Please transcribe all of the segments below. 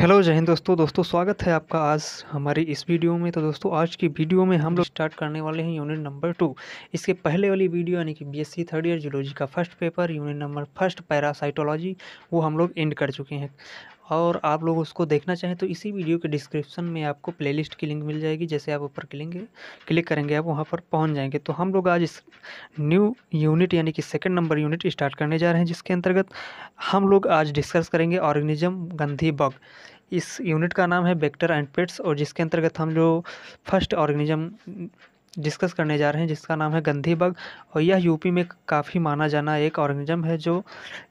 Hello जय हिंद दोस्तों स्वागत है आपका आज हमारी इस वीडियो में। तो दोस्तों आज की वीडियो में हम लोग स्टार्ट करने वाले हैं यूनिट नंबर 2। इसके पहले वाली वीडियो यानी कि बीएससी थर्ड ईयर जूलॉजी का first paper unit number first parasitology वो हम लोग एंड कर चुके हैं। और आप लोग उसको देखना चाहें तो इसी वीडियो के डिस्क्रिप्शन में आपको प्लेलिस्ट की लिंक मिल जाएगी। जैसे आप ऊपर क्लिक करेंगे आप वहाँ पर पहुँच जाएंगे। तो हम लोग आज इस न्यू यूनिट यानी कि सेकंड नंबर यूनिट स्टार्ट करने जा रहे हैं, जिसके अंतर्गत हम लोग आज डिस्कस करेंगे ऑर्गेनिज्म गंधी बग। इस यूनिट का नाम है वेक्टर एंड पेट्स, और जिसके अंतर्गत हम जो फर्स्ट ऑर्गेनिज्म डिस्कस करने जा रहे हैं जिसका नाम है गंधी बग। और यह यूपी में काफ़ी माना जाना एक ऑर्गेनिज्म है जो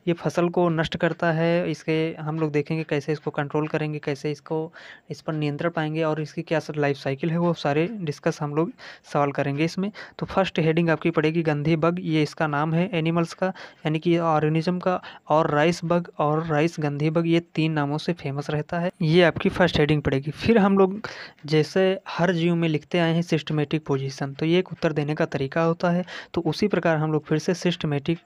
ये फसल को नष्ट करता है। इसके हम लोग देखेंगे कैसे इसको कंट्रोल करेंगे, कैसे इस पर नियंत्रण पाएंगे और इसकी क्या लाइफ साइकिल है वो सारे डिस्कस हम लोग सवाल करेंगे इसमें। तो फर्स्ट हेडिंग आपकी पड़ेगी गंधी बग, ये इसका नाम है एनिमल्स का यानी कि ऑर्गेनिज्म का। और राइस बग और राइस गंधी बग ये 3 नामों से फेमस रहता है। ये आपकी फर्स्ट हेडिंग पड़ेगी। फिर हम लोग जैसे हर जीव में लिखते आए हैं सिस्टमेटिक पोजीशन, तो ये एक उत्तर देने का तरीका होता है। तो उसी प्रकार हम लोग फिर से systematic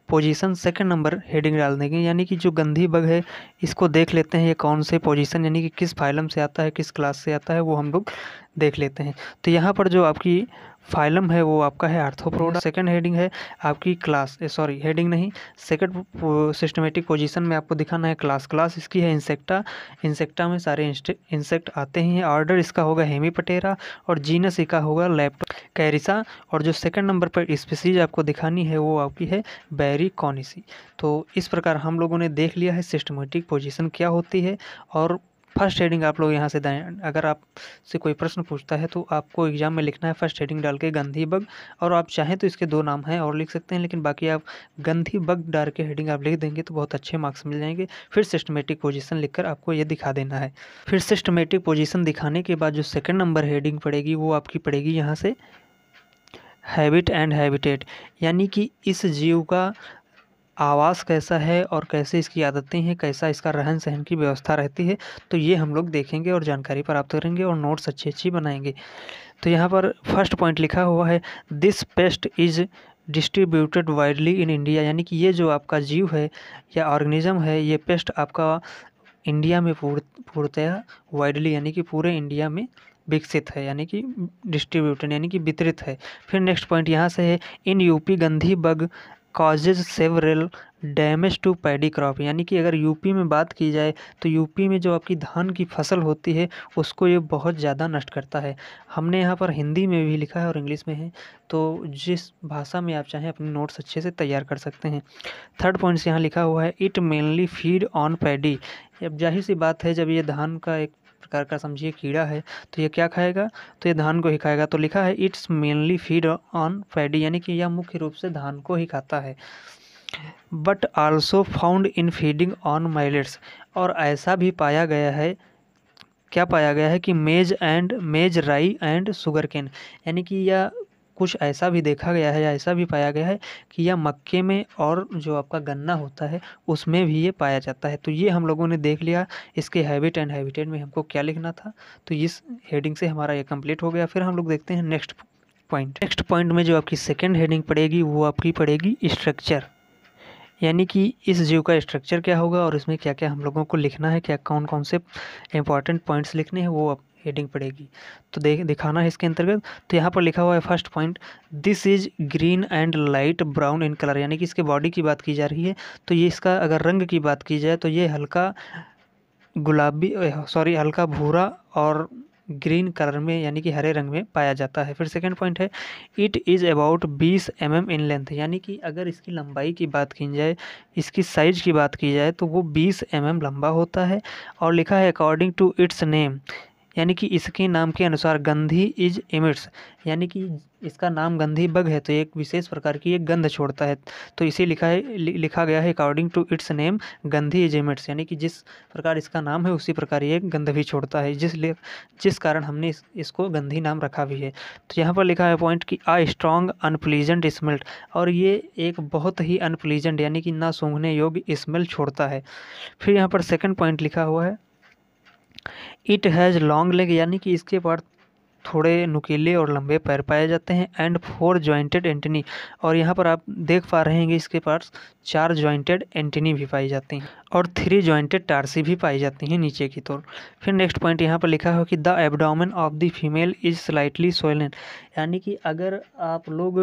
position second number heading डाल देंगे। यानी कि जो गंधी बग है इसको देख लेते हैं ये कौन से पोजीशन यानी कि किस फाइलम से आता है, किस क्लास से आता है वो हम लोग देख लेते हैं। तो यहाँ पर जो आपकी फाइलम है वो आपका है आर्थ्रोपोडा। सेकंड हेडिंग है आपकी क्लास, सॉरी हेडिंग नहीं, सेकंड सिस्टमेटिक पोजीशन में आपको दिखाना है क्लास इसकी है इंसेक्टा। इंसेक्टा में सारे इंसेक्ट आते ही हैं। ऑर्डर इसका होगा हेमीपटेरा और जीनस इसका होगा लैप्टोकैरिसा। और जो सेकंड नंबर पर स्पीसीज आपको दिखानी है वो आपकी है बैरिकोनिसी। तो इस प्रकार हम लोगों ने देख लिया है सिस्टमेटिक पोजीशन क्या होती है। और फर्स्ट हेडिंग आप लोग यहाँ से दें। अगर आपसे कोई प्रश्न पूछता है तो आपको एग्जाम में लिखना है फर्स्ट हेडिंग डाल के गंधी बग, और आप चाहें तो इसके 2 नाम हैं और लिख सकते हैं, लेकिन बाकी आप गंधी बग डाल के हेडिंग आप लिख देंगे तो बहुत अच्छे मार्क्स मिल जाएंगे। फिर सिस्टमेटिक पोजीशन लिखकर आपको ये दिखा देना है। फिर सिस्टमेटिक पोजीशन दिखाने के बाद जो सेकंड नंबर हेडिंग पड़ेगी वो आपकी पड़ेगी यहाँ से हैबिट एंड हैबिटेट, यानी कि इस जीव का आवास कैसा है और कैसे इसकी आदतें हैं, कैसा इसका रहन सहन की व्यवस्था रहती है। तो ये हम लोग देखेंगे और जानकारी प्राप्त करेंगे और नोट्स अच्छी बनाएंगे। तो यहाँ पर फर्स्ट पॉइंट लिखा हुआ है this paste is distributed widely in India, यानी कि ये जो आपका जीव है या ऑर्गेनिज्म है ये पेस्ट आपका इंडिया में पूर्णतः वाइडली यानी कि पूरे इंडिया में विकसित है, यानी कि डिस्ट्रीब्यूटेड यानी कि वितरित है। फिर नेक्स्ट पॉइंट यहाँ से है in UP Gandhi bug causes several damage to paddy crop, यानी कि अगर यूपी में बात की जाए तो यूपी में जो आपकी धान की फसल होती है उसको ये बहुत ज़्यादा नष्ट करता है। हमने यहाँ पर हिंदी में भी लिखा है और इंग्लिश में है, तो जिस भाषा में आप चाहें अपने नोट्स अच्छे से तैयार कर सकते हैं। थर्ड पॉइंट यहाँ लिखा हुआ है it mainly feed on paddy. अब जाहिर सी बात है जब ये धान का एक प्रकार का समझिए कीड़ा है तो ये क्या खाएगा, तो ये धान को ही खाएगा। तो लिखा है it's mainly feed on paddy, यानी कि यह मुख्य रूप से धान को ही खाता है। But also found in feeding on millets, और ऐसा भी पाया गया है, क्या पाया गया है कि मेज राई एंड शुगर केन, यानी कि यह कुछ ऐसा भी देखा गया है या ऐसा भी पाया गया है कि यह मक्के में और जो आपका गन्ना होता है उसमें भी ये पाया जाता है। तो ये हम लोगों ने देख लिया इसके हैबिट एंड हैबिटेट में हमको क्या लिखना था। तो इस हेडिंग से हमारा ये कंप्लीट हो गया। फिर हम लोग देखते हैं नेक्स्ट पॉइंट में जो आपकी सेकेंड हेडिंग पड़ेगी वो आपकी पड़ेगी स्ट्रक्चर, यानी कि इस जीव का स्ट्रक्चर क्या होगा और इसमें क्या क्या हम लोगों को लिखना है, क्या कौन कौन से इंपॉर्टेंट पॉइंट्स लिखने हैं वो हेडिंग पड़ेगी। तो दिखाना है इसके अंतर्गत। तो यहाँ पर लिखा हुआ है first point this is green and light brown in colour, यानी कि इसके बॉडी की बात की जा रही है। तो ये इसका अगर रंग की बात की जाए तो ये हल्का गुलाबी हल्का भूरा और ग्रीन कलर में यानी कि हरे रंग में पाया जाता है। फिर सेकंड पॉइंट है it is about 20 mm in length, यानी कि अगर इसकी लंबाई की बात की जाए, इसकी साइज की बात की जाए तो वो 20 mm लंबा होता है। और लिखा है अकॉर्डिंग टू इट्स नेम, यानी कि इसके नाम के अनुसार गंधी इज एमिट्स, यानी कि इसका नाम गंधी बग है तो एक विशेष प्रकार की एक गंध छोड़ता है। तो इसे लिखा गया है अकॉर्डिंग टू इट्स नेम गंधी इज एमिट्स, यानी कि जिस प्रकार इसका नाम है उसी प्रकार ये गंध भी छोड़ता है, जिस कारण हमने इसको गंधी नाम रखा भी है। तो यहाँ पर लिखा है पॉइंट कि आ स्ट्रॉन्ग अनप्लीजेंट स्मेल, और ये एक बहुत ही अनप्लीजेंट यानी कि ना सूंघने योग्य स्मेल छोड़ता है। फिर यहाँ पर सेकंड पॉइंट लिखा हुआ है इट हैज़ लॉन्ग लेग, यानी कि इसके पास थोड़े नुकीले और लंबे पैर पाए जाते हैं। एंड 4 जॉइंटेड एंटेनी, और यहाँ पर आप देख पा रहे हैं इसके पास 4 जॉइंटेड एंटेनी भी पाई जाती हैं और 3 जॉइंटेड टार्सी भी पाई जाती हैं नीचे की तरफ। फिर नेक्स्ट पॉइंट यहाँ पर लिखा है कि the abdomen of the female is slightly swollen, यानी कि अगर आप लोग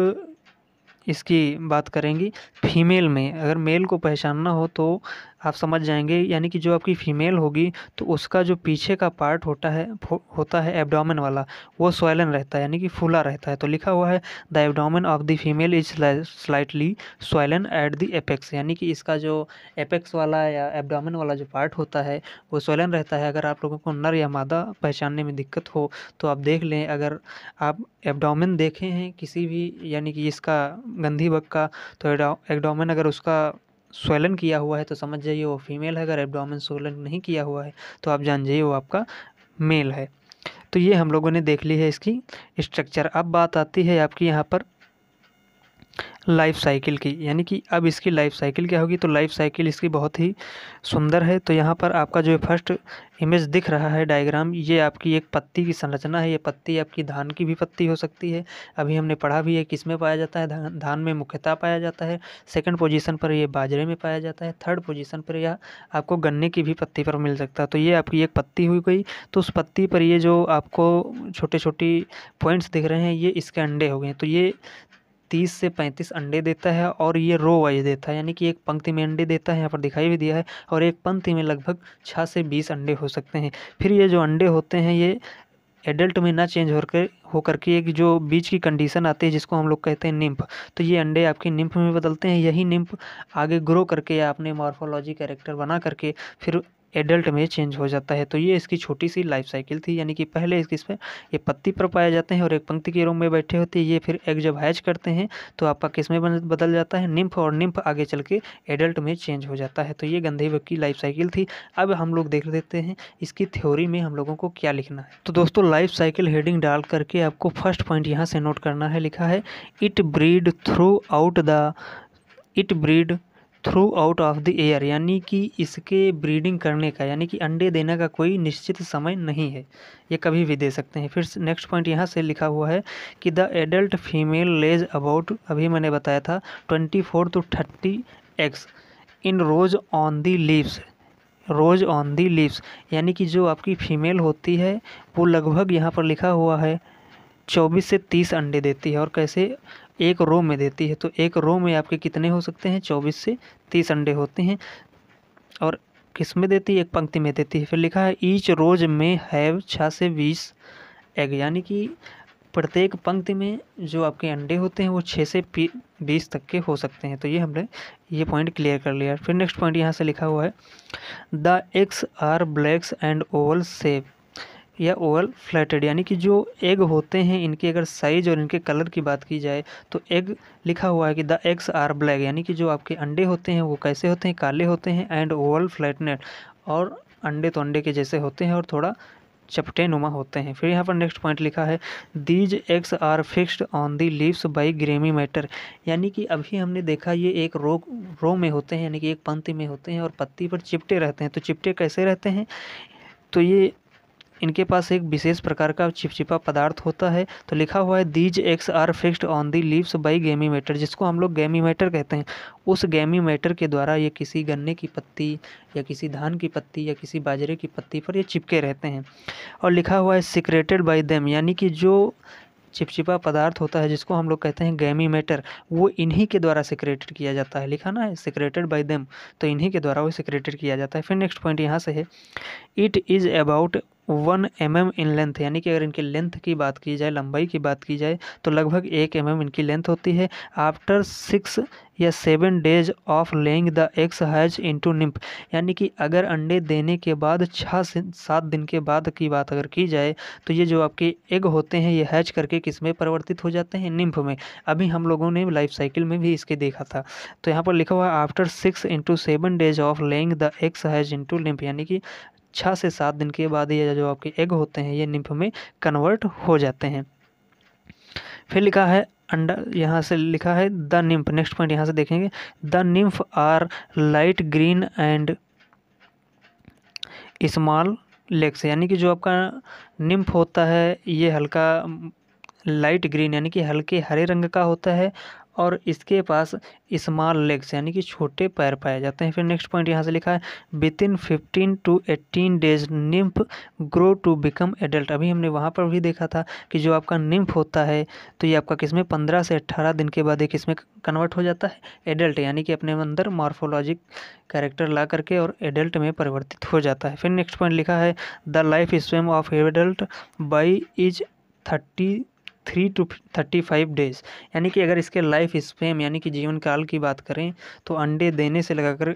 इसकी बात करेंगी फीमेल में, अगर मेल को पहचानना हो तो आप समझ जाएंगे, यानी कि जो आपकी फीमेल होगी तो उसका जो पीछे का पार्ट होता है एब्डोमेन वाला, वो स्वैलन रहता है, यानी कि फूला रहता है। तो लिखा हुआ है the abdomen of the female is slightly swollen at the apex, यानी कि इसका जो एपेक्स वाला या एब्डोमेन वाला जो पार्ट होता है वो स्वैलन रहता है। अगर आप लोगों को नर या मादा पहचानने में दिक्कत हो तो आप देख लें, अगर आप एब्डोमेन देखे हैं किसी भी, यानी कि इसका गंधी बग का, तो एब्डोमेन अगर उसका स्वैलन किया हुआ है तो समझ जाइए वो फीमेल है। अगर एब्डोमेन स्वैलन नहीं किया हुआ है तो आप जान जाइए वो आपका मेल है। तो ये हम लोगों ने देख ली है इसकी स्ट्रक्चर। अब बात आती है आपकी यहाँ पर लाइफ साइकिल की, यानी कि अब इसकी लाइफ साइकिल क्या होगी। तो लाइफ साइकिल इसकी बहुत ही सुंदर है। तो यहाँ पर आपका जो फर्स्ट इमेज दिख रहा है डायग्राम, ये आपकी एक पत्ती की संरचना है। ये पत्ती आपकी धान की भी पत्ती हो सकती है, अभी हमने पढ़ा भी है किस में पाया जाता है, धान में मुख्यतः पाया जाता है। सेकंड पोजीशन पर ये बाजरे में पाया जाता है। थर्ड पोजीशन पर यह आपको गन्ने की भी पत्ती पर मिल सकता है। तो ये आपकी एक पत्ती हुई गई। तो उस पत्ती पर ये जो आपको छोटे छोटे पॉइंट्स दिख रहे हैं ये इसके अंडे हो गए। तो ये 30 से 35 अंडे देता है और ये रो वाइज देता है, यानी कि एक पंक्ति में अंडे देता है, यहाँ पर दिखाई भी दिया है, और एक पंक्ति में लगभग 6 से 20 अंडे हो सकते हैं। फिर ये जो अंडे होते हैं ये एडल्ट में ना चेंज होकर के एक जो बीच की कंडीशन आती है जिसको हम लोग कहते हैं निम्फ, तो ये अंडे आपके निम्फ में बदलते हैं। यही निम्फ आगे ग्रो करके या अपने मॉर्फोलॉजी कैरेक्टर बना करके फिर एडल्ट में चेंज हो जाता है। तो ये इसकी छोटी सी लाइफ साइकिल थी, यानी कि पहले इसमें ये पत्ती पर पाए जाते हैं और एक पंक्ति के रूप में बैठे होते हैं। ये फिर एग जब हैच करते हैं तो आपका किस में बदल जाता है, निम्फ, और निम्फ आगे चल के एडल्ट में चेंज हो जाता है। तो ये गंधे बग की लाइफ साइकिल थी। अब हम लोग देख लेते हैं इसकी थ्योरी में हम लोगों को क्या लिखना है। तो दोस्तों लाइफ साइकिल हेडिंग डाल करके आपको फर्स्ट पॉइंट यहाँ से नोट करना है। लिखा है it breed through out of the air, यानी कि इसके ब्रीडिंग करने का, यानी कि अंडे देने का कोई निश्चित समय नहीं है, ये कभी भी दे सकते हैं। फिर नेक्स्ट पॉइंट यहाँ से लिखा हुआ है कि the adult female lays about, अभी मैंने बताया था 24 to 30 eggs in rows on the leaves, यानी कि जो आपकी फीमेल होती है वो लगभग यहाँ पर लिखा हुआ है 24 से 30 अंडे देती है। और कैसे, एक रो में देती है। तो एक रो में आपके कितने हो सकते हैं, 24 से 30 अंडे होते हैं। और किस में देती है, एक पंक्ति में देती है। फिर लिखा है ईच रोज में हैव 6 से 20 एग, यानी कि प्रत्येक पंक्ति में जो आपके अंडे होते हैं वो 6 से 20 तक के हो सकते हैं। तो ये हमने ये पॉइंट क्लियर कर लिया। फिर नेक्स्ट पॉइंट यहाँ से लिखा हुआ है the eggs are blacks and oval shape या ओवल फ्लैटेड, यानी कि जो एग होते हैं इनके अगर साइज और इनके कलर की बात की जाए तो एग लिखा हुआ है कि द एग्स आर ब्लैक, यानी कि जो आपके अंडे होते हैं वो कैसे होते हैं, काले होते हैं। एंड ओवल फ्लैटनेड, और अंडे तो अंडे के जैसे होते हैं और थोड़ा चपटे नुमा होते हैं। फिर यहाँ पर नेक्स्ट पॉइंट लिखा है these eggs are fixed on the leaves by gummy matter, यानी कि अभी हमने देखा ये एक रो में होते हैं, यानी कि एक पंक्ति में होते हैं और पत्ती पर चिपटे रहते हैं। तो चिपटे कैसे रहते हैं, तो ये इनके पास एक विशेष प्रकार का चिपचिपा पदार्थ होता है। तो लिखा हुआ है these eggs are fixed on the leaves by gummy matter, जिसको हम लोग गैमी मैटर कहते हैं। उस गैमी मैटर के द्वारा ये किसी गन्ने की पत्ती या किसी धान की पत्ती या किसी बाजरे की पत्ती पर ये चिपके रहते हैं। और लिखा हुआ है सिक्रेटेड बाई देम, यानी कि जो चिपचिपा पदार्थ होता है जिसको हम लोग कहते हैं गैमी मैटर, वो इन्हीं के द्वारा सिक्रेटेड किया जाता है। लिखा ना है सिक्रेटेड बाय देम, तो इन्हीं के द्वारा वो सिक्रेटेड किया जाता है। फिर नेक्स्ट पॉइंट यहाँ से है it is about 1 mm in length, यानी कि अगर इनके लेंथ की बात की जाए, लंबाई की बात की जाए तो लगभग 1 mm इनकी लेंथ होती है। आफ्टर 6 या 7 days of laying the eggs hatch into nymph, यानी कि अगर अंडे देने के बाद 6 से 7 दिन के बाद की बात अगर की जाए तो ये जो आपके एग होते हैं ये हैच करके किस में परिवर्तित हो जाते हैं, निम्फ में। अभी हम लोगों ने लाइफ साइकिल में भी इसके देखा था। तो यहाँ पर लिखा हुआ है after 6 into 7 days of laying the eggs hatch into nymph, यानी कि 6 से 7 दिन के बाद ये जो आपके एग होते हैं ये निम्फ में कन्वर्ट हो जाते हैं। फिर लिखा है अंडा, यहाँ से लिखा है द निम्फ, नेक्स्ट पॉइंट यहाँ से देखेंगे the nymph are light green and small legs, यानी कि जो आपका निम्फ होता है ये हल्का लाइट ग्रीन यानी कि हल्के हरे रंग का होता है और इसके पास स्मॉल लेग्स यानी कि छोटे पैर पाए जाते हैं। फिर नेक्स्ट पॉइंट यहाँ से लिखा है within 15 to 18 days nymph grow to become adult. अभी हमने वहाँ पर भी देखा था कि जो आपका निम्फ होता है तो ये आपका किसमें 15 से 18 दिन के बाद ये किसमें कन्वर्ट हो जाता है, एडल्ट, यानी कि अपने अंदर मॉर्फोलॉजिक कैरेक्टर ला करके और एडल्ट में परिवर्तित हो जाता है। फिर नेक्स्ट पॉइंट लिखा है the life span of adult by is 33 to 35 days, यानी कि अगर इसके लाइफ स्पैन यानी कि जीवन काल की बात करें तो अंडे देने से लगाकर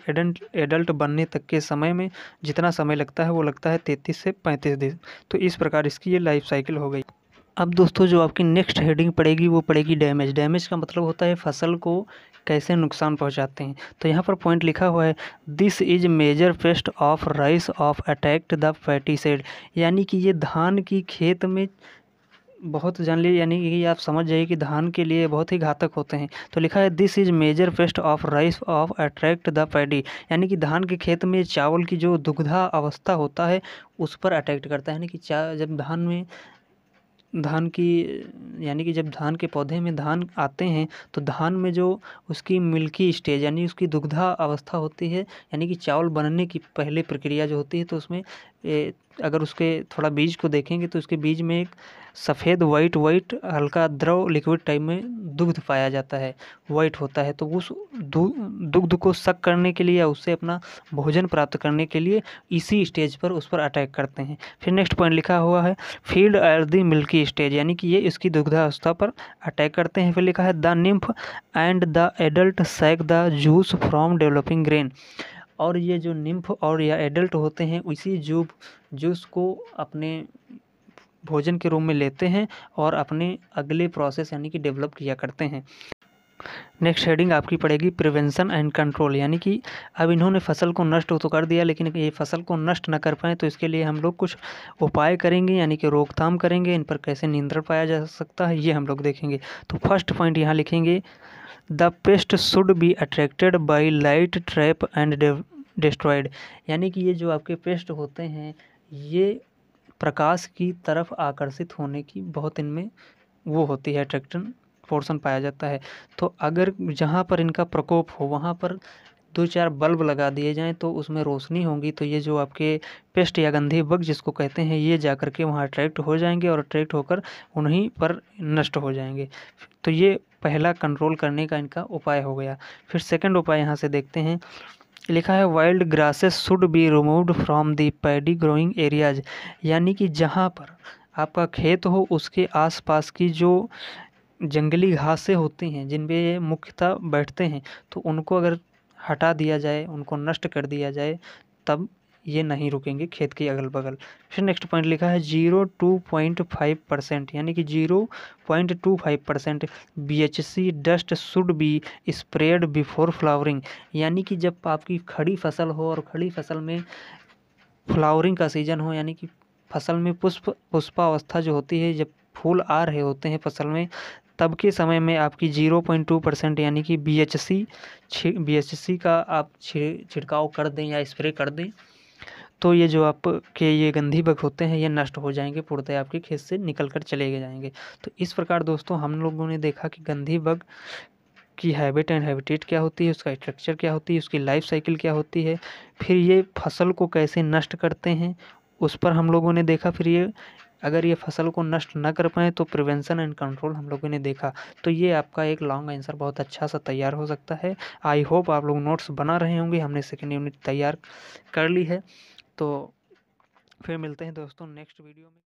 एडल्ट बनने तक के समय में जितना समय लगता है वो लगता है 33 से 35 दिन। तो इस प्रकार इसकी ये लाइफ साइकिल हो गई। अब दोस्तों जो आपकी नेक्स्ट हेडिंग पड़ेगी वो पड़ेगी डैमेज। डैमेज का मतलब होता है फसल को कैसे नुकसान पहुंचाते हैं। तो यहाँ पर पॉइंट लिखा हुआ है this is major pest of rice of attacked the paddy seed, यानी कि ये धान की खेत में बहुत जान लीजिए, यानी कि आप समझ जाइए कि धान के लिए बहुत ही घातक होते हैं। तो लिखा है this is major pest of rice of attract the paddy, यानी कि धान के खेत में चावल की जो दुग्धा अवस्था होता है उस पर अटैक्ट करता है। यानी कि जब धान की यानी कि जब धान के पौधे में धान आते हैं तो धान में जो उसकी मिल्की स्टेज यानी उसकी दुग्धा अवस्था होती है, यानी कि चावल बनने की पहले प्रक्रिया जो होती है, तो उसमें अगर उसके थोड़ा बीज को देखेंगे तो उसके बीज में एक सफ़ेद वाइट हल्का द्रव लिक्विड टाइप में दुग्ध पाया जाता है, वाइट होता है। तो उस दुग्ध को सक करने के लिए या उससे अपना भोजन प्राप्त करने के लिए इसी स्टेज पर उस पर अटैक करते हैं। फिर नेक्स्ट पॉइंट लिखा हुआ है field at the milky stage, यानी कि ये इसकी दुग्धावस्था पर अटैक करते हैं। फिर लिखा है the nymph and the adult suck the juice from developing grain, और ये जो निम्फ और या एडल्ट होते हैं इसी जूस को अपने भोजन के रूप में लेते हैं और अपने अगले प्रोसेस यानी कि डेवलप किया करते हैं। नेक्स्ट हेडिंग आपकी पड़ेगी प्रिवेंशन एंड कंट्रोल, यानी कि अब इन्होंने फसल को नष्ट तो कर दिया लेकिन ये फसल को नष्ट न कर पाए तो इसके लिए हम लोग कुछ उपाय करेंगे, यानी कि रोकथाम करेंगे, इन पर कैसे नियंत्रण पाया जा सकता है ये हम लोग देखेंगे। तो फर्स्ट पॉइंट यहाँ लिखेंगे the paste should be attracted by light trap and destroyed, यानी कि ये जो आपके पेस्ट होते हैं ये प्रकाश की तरफ आकर्षित होने की बहुत इनमें वो होती है, अट्रैक्शन पोर्शन पाया जाता है। तो अगर जहाँ पर इनका प्रकोप हो वहाँ पर 2-4 बल्ब लगा दिए जाएं तो उसमें रोशनी होगी, तो ये जो आपके पेस्ट या गंधे बग जिसको कहते हैं ये जा कर के वहाँ अट्रैक्ट हो जाएंगे और अट्रैक्ट होकर उन्हीं पर नष्ट हो जाएंगे। तो ये पहला कंट्रोल करने का इनका उपाय हो गया। फिर सेकंड उपाय यहाँ से देखते हैं, लिखा है wild grasses should be removed from the paddy growing areas, यानी कि जहाँ पर आपका खेत हो उसके आसपास की जो जंगली घासें होती हैं जिन पे ये मुख्यतः बैठते हैं तो उनको अगर हटा दिया जाए, उनको नष्ट कर दिया जाए तब ये नहीं रुकेंगे खेत के अगल बगल। फिर नेक्स्ट पॉइंट लिखा है 0.25%, यानी कि 0.25% BHC dust should be spread before flowering, यानी कि जब आपकी खड़ी फसल हो और खड़ी फसल में फ्लावरिंग का सीजन हो, यानी कि फसल में पुष्पावस्था जो होती है, जब फूल आ रहे होते हैं फसल में तब के समय में आपकी 0.2% यानी कि BHC का आप छिड़काव कर दें या स्प्रे कर दें तो ये जो आपके ये गंधी बग होते हैं ये नष्ट हो जाएंगे, पूर्णतः आपके खेत से निकल कर चले जाएंगे। तो इस प्रकार दोस्तों हम लोगों ने देखा कि गंधी बग की हैबिट एंड हैबिटेट क्या होती है, उसका स्ट्रक्चर क्या होती है, उसकी लाइफ साइकिल क्या होती है, फिर ये फसल को कैसे नष्ट करते हैं उस पर हम लोगों ने देखा। फिर ये अगर ये फसल को नष्ट न कर पाए तो प्रिवेंशन एंड कंट्रोल हम लोगों ने देखा। तो ये आपका एक लॉन्ग आंसर बहुत अच्छा सा तैयार हो सकता है। आई होप आप लोग नोट्स बना रहे होंगे, हमने सेकेंड यूनिट तैयार कर ली है। तो फिर मिलते हैं दोस्तों नेक्स्ट वीडियो में।